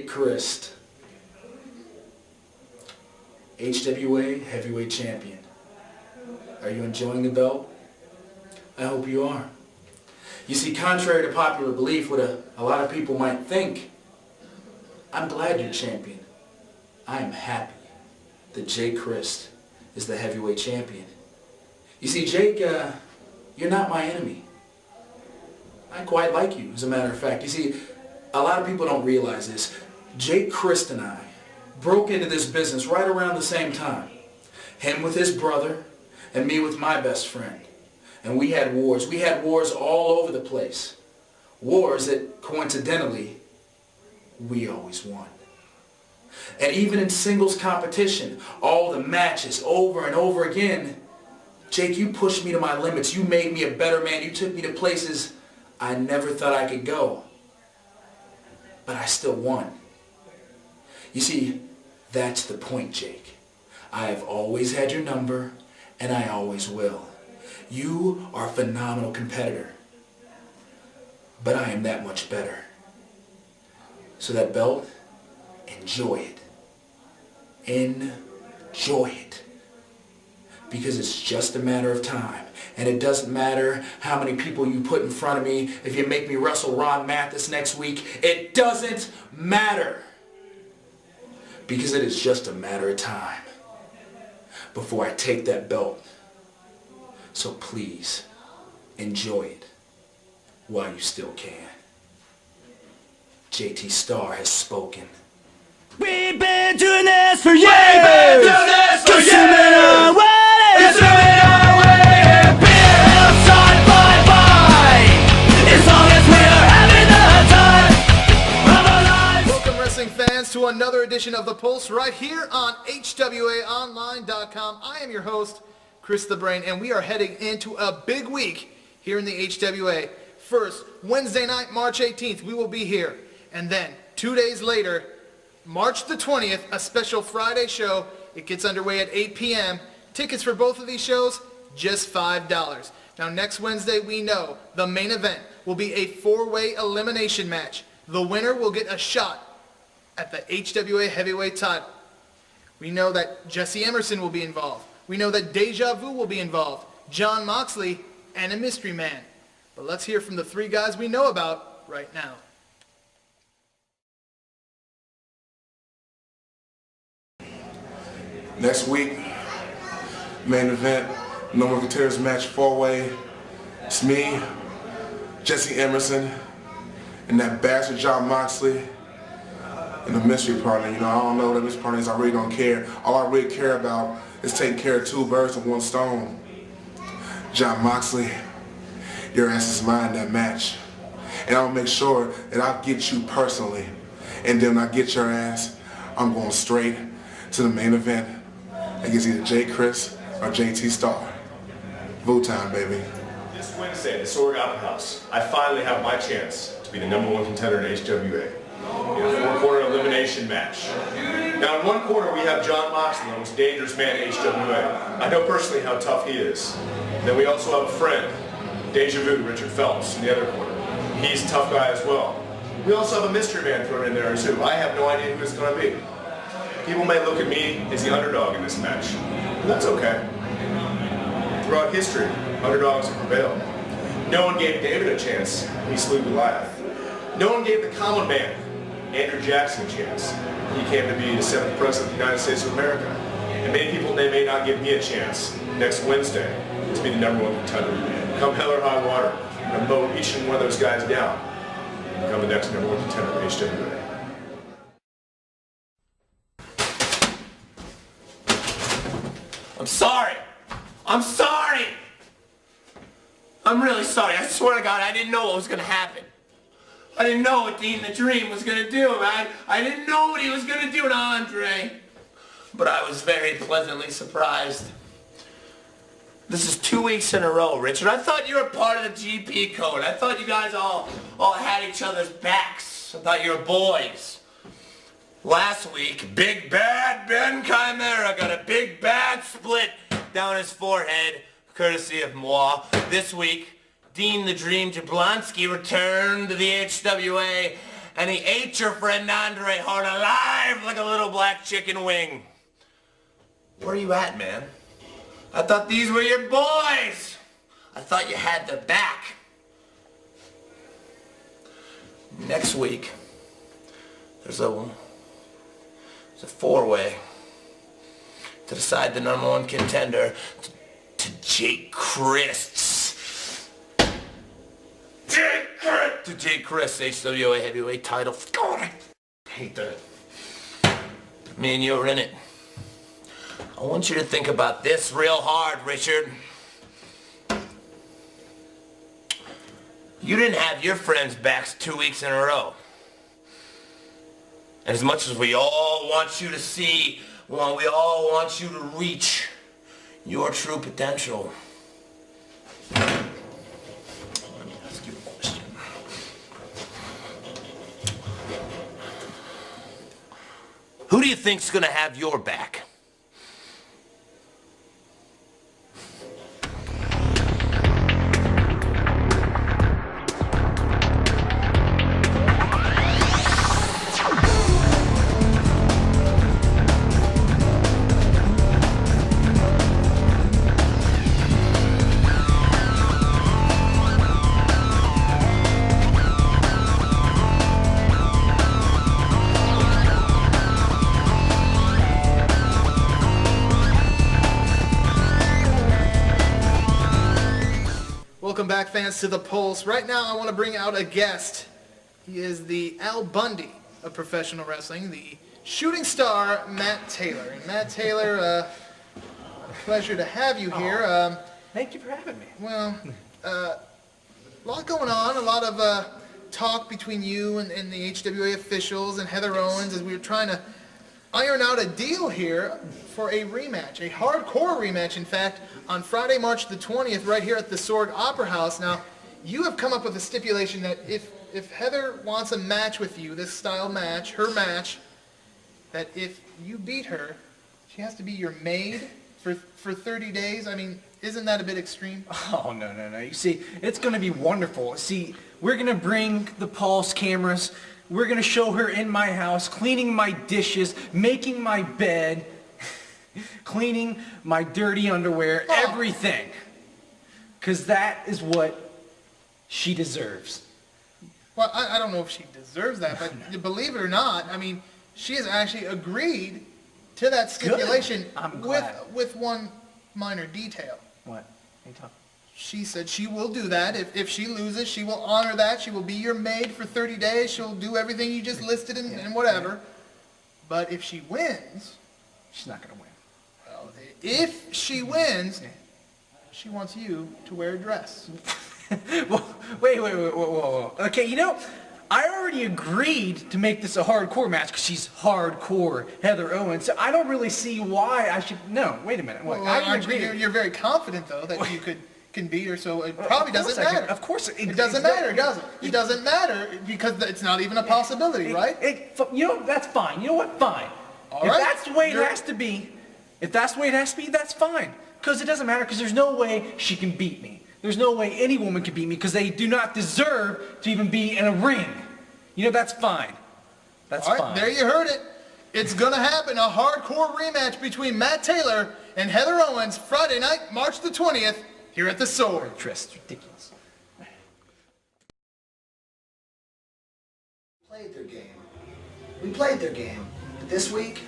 Crist, HWA Heavyweight Champion. Are you enjoying the belt? I hope you are. You see, contrary to popular belief, what a lot of people might think, I'm glad you're champion. I am happy that Jake Crist is the heavyweight champion. You see, Jake, you're not my enemy. I quite like you, as a matter of fact. You see, a lot of people don't realize this. Jake Crist and I broke into this business right around the same time. Him with his brother, and me with my best friend. And we had wars. We had wars all over the place. Wars that, coincidentally, we always won. And even in singles competition, all the matches over and over again, Jake, you pushed me to my limits. You made me a better man. You took me to places I never thought I could go. But I still won. You see, that's the point, Jake. I have always had your number, and I always will. You are a phenomenal competitor. But I am that much better. So that belt, enjoy it. Enjoy it. Because it's just a matter of time. And it doesn't matter how many people you put in front of me. If you make me wrestle Ron Mathis next week, it doesn't matter. Because it is just a matter of time before I take that belt. So please, enjoy it while you still can. JT Stahr has spoken. We've been doing this for years! We've been doing this for years! Our way! It's doing our way! Beer side by by! As long as we're having the time of our lives! Welcome, wrestling fans, to another edition of The Pulse right here on HWAOnline.com. I am your host, Chris the Brain, and we are heading into a big week here in the HWA. First, Wednesday night, March 18th, we will be here. And then, 2 days later, March the 20th, a special Friday show. It gets underway at 8 p.m. Tickets for both of these shows, just $5. Now, next Wednesday, we know the main event will be a 4-way elimination match. The winner will get a shot at the HWA Heavyweight Title. We know that Jesse Emerson will be involved. We know that Deja will be involved, John Moxley, and a mystery man. But let's hear from the three guys we know about right now. Next week, main event, No More Contenders match, 4-way. It's me, Jesse Emerson, and that bastard John Moxley, and the mystery partner. You know, I don't know what that mystery partner is. I really don't care. All I really care about is taking care of 2 birds with 1 stone. John Moxley, your ass is mine in that match. And I'll make sure that I'll get you personally. And then when I get your ass, I'm going straight to the main event against either Jake Crist or JT Stahr. Vote time, baby. This Wednesday at the Sword Opera House, I finally have my chance to be the #1 contender in HWA in a 4-corner elimination match. Now in one corner we have John Moxley, the most dangerous man in HWA. I know personally how tough he is. Then we also have a friend, Deja, Richard Phelps, in the other corner. He's a tough guy as well. We also have a mystery man thrown in there too. I have no idea who it's going to be. People may look at me as the underdog in this match, but that's okay. Throughout history, underdogs have prevailed. No one gave David a chance, he slew Goliath. No one gave the common man, Andrew Jackson, a chance. He came to be the 7th President of the United States of America. And many people, they may not give me a chance next Wednesday to be the #1 contender. Come hell or high water, I'm going to mow each and one of those guys down and become the next #1 contender in HWA. I'm sorry. I'm sorry. I'm really sorry. I swear to God, I didn't know what was going to happen. I didn't know what Dean the Dream was going to do, man. I didn't know what he was going to do to Andre. But I was very pleasantly surprised. This is 2 weeks in a row, Richard. I thought you were part of the GP code. I thought you guys all had each other's backs. I thought you were boys. Last week, Big Bad Ben Chimera got a big bad split down his forehead, courtesy of moi. This week, Dean the Dream Jablonski returned to the HWA, and he ate your friend Andre Hart alive like a little black chicken wing. Where are you at, man? I thought these were your boys. I thought you had their back. Next week, there's a four-way to decide the #1 contender to Jake Crist's. To Jake Crist's HWA Heavyweight Title. God, I hate that. Me and you are in it. I want you to think about this real hard, Richard. You didn't have your friends' backs 2 weeks in a row. And as much as we all want you to see, well, we all want you to reach your true potential. Let me ask you a question. Who do you think's gonna have your back? Welcome back, fans, to The Pulse. Right now, I want to bring out a guest. He is the Al Bundy of professional wrestling, the shooting star, Matt Taylor. And Matt Taylor, a pleasure to have you here. Thank you for having me. Well, a lot going on, a lot of talk between you and the HWA officials and Heather Owens as we were trying to iron out a deal here for a rematch, a hardcore rematch, in fact, on Friday, March the 20th, right here at the Sorg Opera House. Now, you have come up with a stipulation that if Heather wants a match with you, this style match, her match, that if you beat her, she has to be your maid for 30 days. I mean, isn't that a bit extreme? Oh, no. You see, it's going to be wonderful. See, we're going to bring the Pulse cameras. We're going to show her in my house, cleaning my dishes, making my bed, cleaning my dirty underwear, everything. Because that is what she deserves. Well, I don't know if she deserves that, but believe it or not, I mean, she has actually agreed to that stipulation. Good. I'm glad. With one minor detail. What? Are you talking? She said she will do that. If she loses, she will honor that. She will be your maid for 30 days. She'll do everything you just listed and whatever. Yeah. But if she wins... She's not going to win. Well, if she wins, she wants you to wear a dress. Well, wait, whoa. Okay, you know, I already agreed to make this a hardcore match because she's hardcore Heather Owens. So I don't really see why I should... No, wait a minute. Well, you're very confident, though, that you can beat her, so it probably doesn't matter. Of course. It doesn't matter, does it? It doesn't matter because it's not even a possibility, right? You know, that's fine. You know what? Fine. All if right. that's the way it has to be, that's fine. Because it doesn't matter, because there's no way she can beat me. There's no way any woman can beat me, because they do not deserve to even be in a ring. You know, that's fine. That's fine. All right, there you heard it. It's going to happen, a hardcore rematch between Matt Taylor and Heather Owens, Friday night, March the 20th, here at the Sorg. Trist, ridiculous. We played their game. But this week,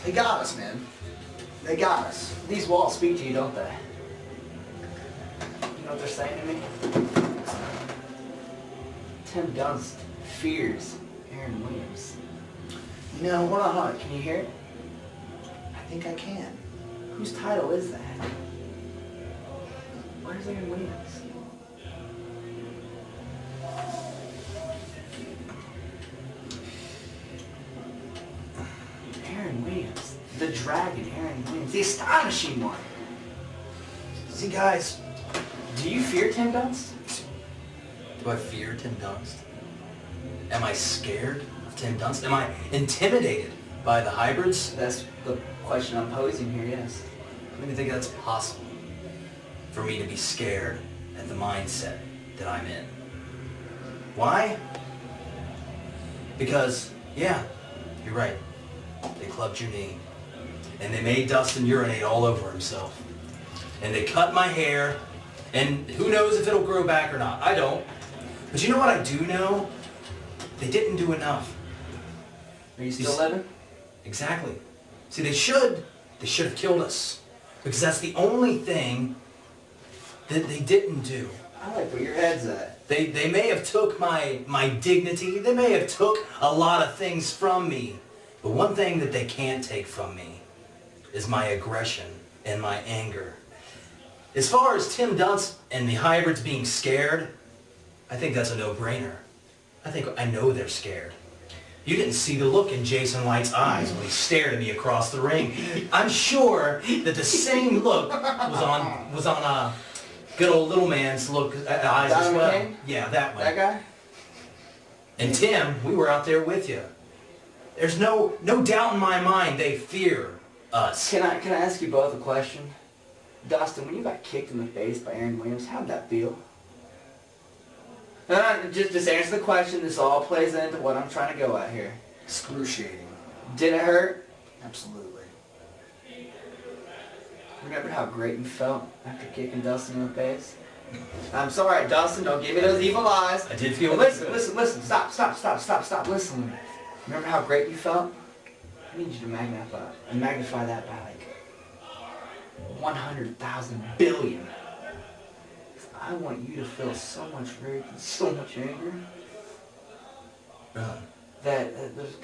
they got us, man. They got us. These walls speak to you, don't they? You know what they're saying to me? Tim Donst fears Aaron Williams. You know, Hold on. Can you hear it? I think I can. Whose title is that? Where's Aaron Williams? Aaron Williams. The Dragon, Aaron Williams. The astonishing one. See, guys, Do you fear Tim Donst? Do I fear Tim Donst? Am I scared of Tim Donst? Am I intimidated by the hybrids? That's the question I'm posing here, yes. I don't even think that's possible for me to be scared at the mindset that I'm in. Why? Because, yeah, you're right. They clubbed your knee. And they made Dustin urinate all over himself. And they cut my hair. And who knows if it'll grow back or not. I don't. But you know what I do know? They didn't do enough. Are you still living? Exactly. See, they should have killed us. Because that's the only thing that they didn't do. I like where your head's at. They may have took my dignity. They may have took a lot of things from me. But one thing that they can't take from me is my aggression and my anger. As far as Tim Donst and the Hybrids being scared, I think that's a no-brainer. I know they're scared. You didn't see the look in Jason Light's eyes when he stared at me across the ring. I'm sure that the same look was on good old little man's eyes as well. Kane? Yeah, that one. That guy? And Tim, we were out there with you. There's no doubt in my mind they fear us. Can I ask you both a question? Dustin, when you got kicked in the face by Aaron Williams, how'd that feel? Just answer the question. This all plays into what I'm trying to go at here. Excruciating. Did it hurt? Absolutely. Remember how great you felt after kicking Dustin in the face? I'm sorry, Dustin, don't give me those evil eyes. I did feel Listen, stop, listen. Remember how great you felt? I need you to magnify that by like 100,000 billion. I want you to feel so much rage and so much anger that it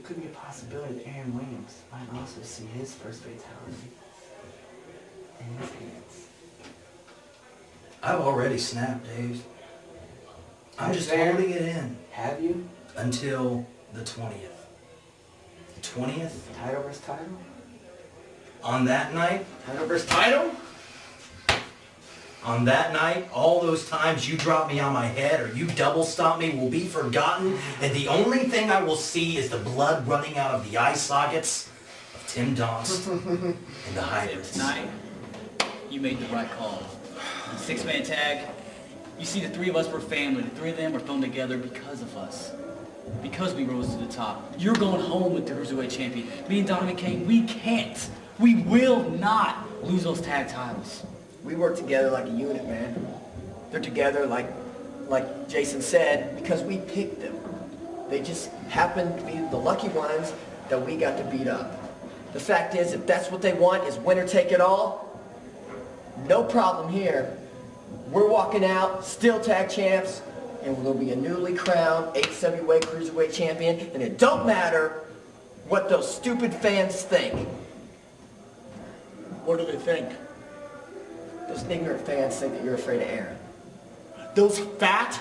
could be a possibility that Aaron Williams might also see his first fatality in his hands. I've already snapped, Dave. I'm just Fair. holding it in. Have you? Until the 20th. The 20th? Title versus title? On that night? Title versus title? On that night, all those times you dropped me on my head or you double stomp me will be forgotten, and the only thing I will see is the blood running out of the eye sockets of Tim Donst and the Hybrids. Tonight, you made the right call. The six-man tag, you see the three of us were family. The three of them were thrown together because of us. Because we rose to the top. You're going home with the Cruiserweight champion. Me and Donovan Kane, we can't. We will not lose those tag titles. We work together like a unit, man. They're together like Jason said, because we picked them. They just happened to be the lucky ones that we got to beat up. The fact is, if that's what they want, is winner take it all, no problem here. We're walking out, still tag champs, and we'll be a newly crowned HWA Cruiserweight champion, and it don't matter what those stupid fans think. What do they think? Those ignorant fans think that you're afraid of Aaron. Those fat,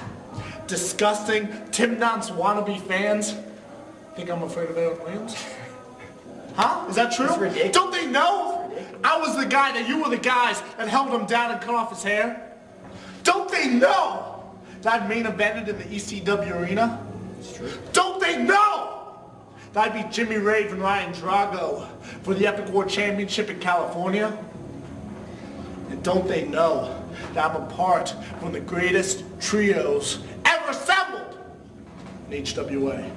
disgusting, Tim Donst wannabe fans think I'm afraid of Aaron Williams? Huh? Is that true? It's ridiculous. Don't they know? I was the guy that you were the guys that held him down and cut off his hair. Don't they know that I'd main evented in the ECW arena? It's true. Don't they know that I beat Jimmy Rave and Ryan Drago for the Epic War Championship in California? And don't they know that I'm a part of one of the greatest trios ever assembled in HWA?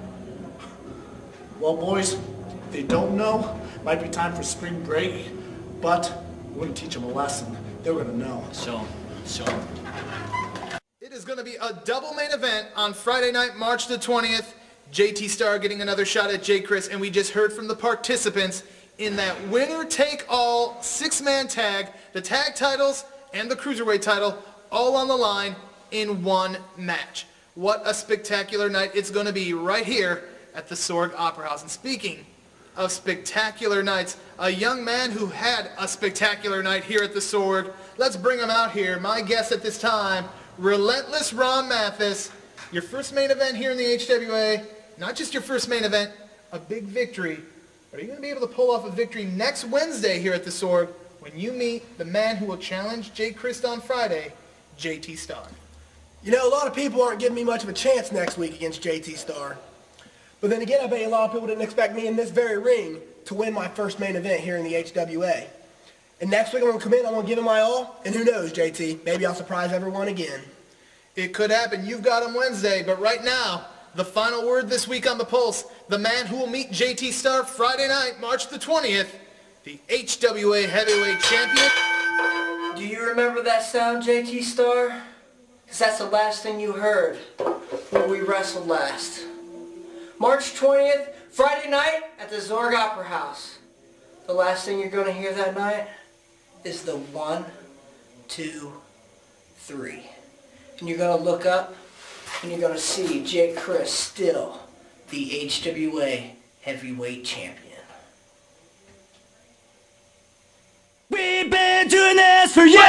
Well, boys, if they don't know, it might be time for spring break, but we're going to teach them a lesson. They're going to know. Sure. It is going to be a double main event on Friday night, March the 20th. JT Stahr getting another shot at J. Chris, and we just heard from the participants in that winner-take-all six-man tag, the tag titles and the Cruiserweight title, all on the line in one match. What a spectacular night it's going to be right here at the Sorg Opera House. And speaking of spectacular nights, a young man who had a spectacular night here at the Sorg, let's bring him out here. My guest at this time, Relentless Ron Mathis. Your first main event here in the HWA, not just your first main event, a big victory. Are you going to be able to pull off a victory next Wednesday here at the Sorg when you meet the man who will challenge J. Chris on Friday, JT Stahr? You know, a lot of people aren't giving me much of a chance next week against JT Stahr. But then again, I bet a lot of people didn't expect me in this very ring to win my first main event here in the HWA. And next week I'm going to come in, I'm going to give it my all, and who knows, JT, maybe I'll surprise everyone again. It could happen. You've got him Wednesday, but right now, the final word this week on the Pulse, the man who will meet JT Stahr Friday night, March the 20th, the HWA Heavyweight Champion. Do you remember that sound, JT Stahr? Because that's the last thing you heard when we wrestled last. March 20th, Friday night at the Zorg Opera House. The last thing you're going to hear that night is the 1, 2, 3. And you're going to look up and you're going to see Jake Crist still the HWA Heavyweight Champion. We've been doing this for years.